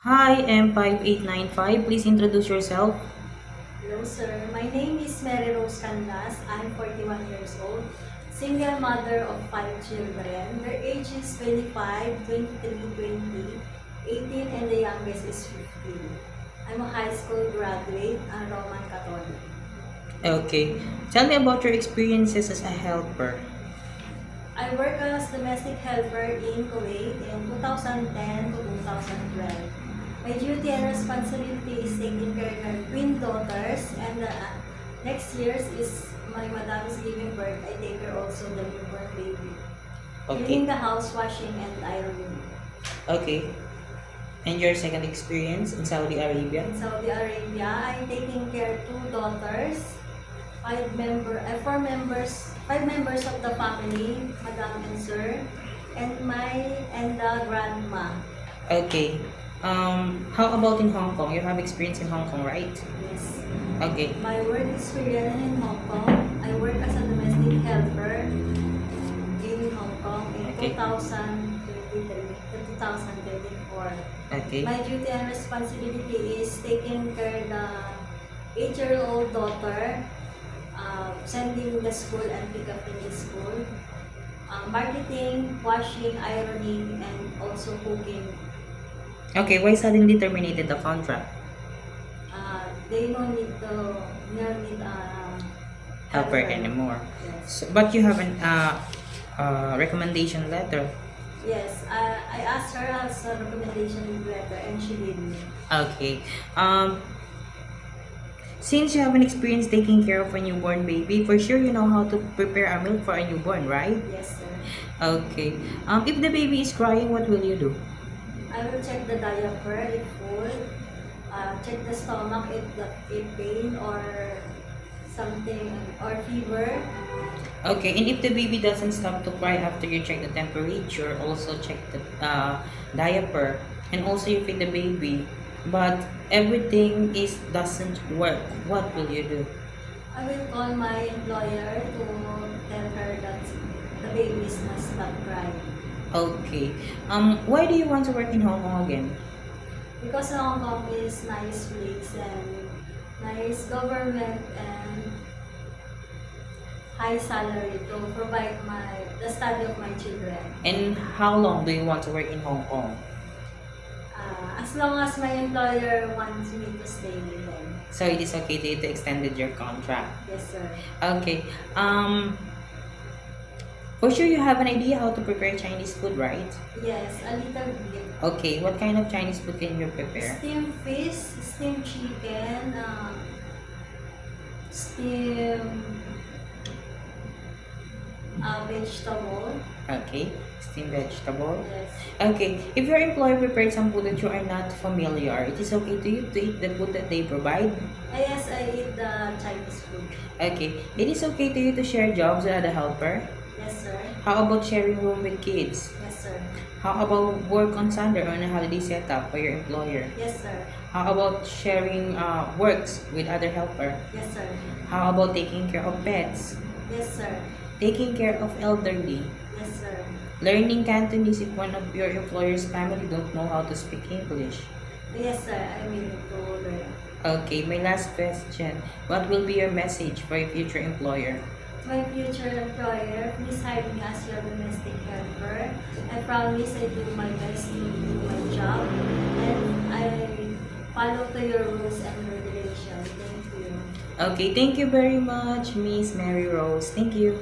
Hi, M5895. Please introduce yourself. Hello, sir. My name is Mary Rose Canlas. I'm 41 years old, single mother of 5 children. Their age is 25, 23, 20, 18, and the youngest is 15. I'm a high school graduate and Roman Catholic. Okay. Tell me about your experiences as a helper. I work as domestic helper in Kuwait in 2010 to 2012. My duty and responsibility is taking care of my twin daughters, and next year's is my madam is giving birth. I take care also the newborn baby. Cleaning Okay. the house, washing and ironing. Okay. And your second experience in Saudi Arabia? In Saudi Arabia, I'm taking care of two daughters, five members of the family, madam and sir, and the grandma. Okay. How about in Hong Kong? You have experience in Hong Kong, right? Yes. Okay. My work experience in Hong Kong, I work as a domestic helper in Hong Kong in Okay. 2023 to 2024. Okay. My duty and responsibility is taking care of the 8-year-old daughter, sending the school and pick up in the school, marketing, washing, ironing, and also cooking. Okay, why suddenly terminated the contract? They don't need to need Helper anymore. Yes. So, but you have an recommendation letter. Yes, I asked her as a recommendation letter and she did me. Okay. Since you have an experience taking care of a newborn baby, for sure you know how to prepare a milk for a newborn, right? Yes, sir. Okay. If the baby is crying, what will you do? I will check the diaper if full, check the stomach if pain or something or fever. Okay, and if the baby doesn't stop to cry after you check the temperature, also check the diaper, and also you feed the baby, but everything is doesn't work, what will you do? I will call my employer to tell her that the baby must stop crying. Okay. Why do you want to work in Hong Kong again? Because Hong Kong is nice place and nice government and high salary to provide the study of my children. And how long do you want to work in Hong Kong? As long as my employer wants me to stay with them. So it is okay to you to extended your contract. Yes, sir. Okay. For sure you have an idea how to prepare Chinese food, right? Yes, a little bit. Okay, what kind of Chinese food can you prepare? Steamed fish, steamed chicken, steamed vegetable. Okay, steamed vegetable. Yes. Okay, if your employer prepared some food that you are not familiar, it is okay to you to eat the food that they provide? Yes, I eat the Chinese food. Okay, it is okay to you to share jobs with other helper? Yes, sir. How about sharing room with kids? Yes, sir. How about work on Sunday or on a holiday setup by your employer? Yes, sir. How about sharing works with other helper? Yes, sir. How about taking care of pets? Yes, sir. Taking care of elderly? Yes, sir. Learning Cantonese if one of your employer's family don't know how to speak English? Yes, sir. I'm willing to learn. Okay, my last question. What will be your message for your future employer? My future employer, please hire me as your domestic helper. I promise I do my best to do my job and I follow to your rules and regulations. Thank you. Okay, thank you very much, Miss Mary Rose. Thank you.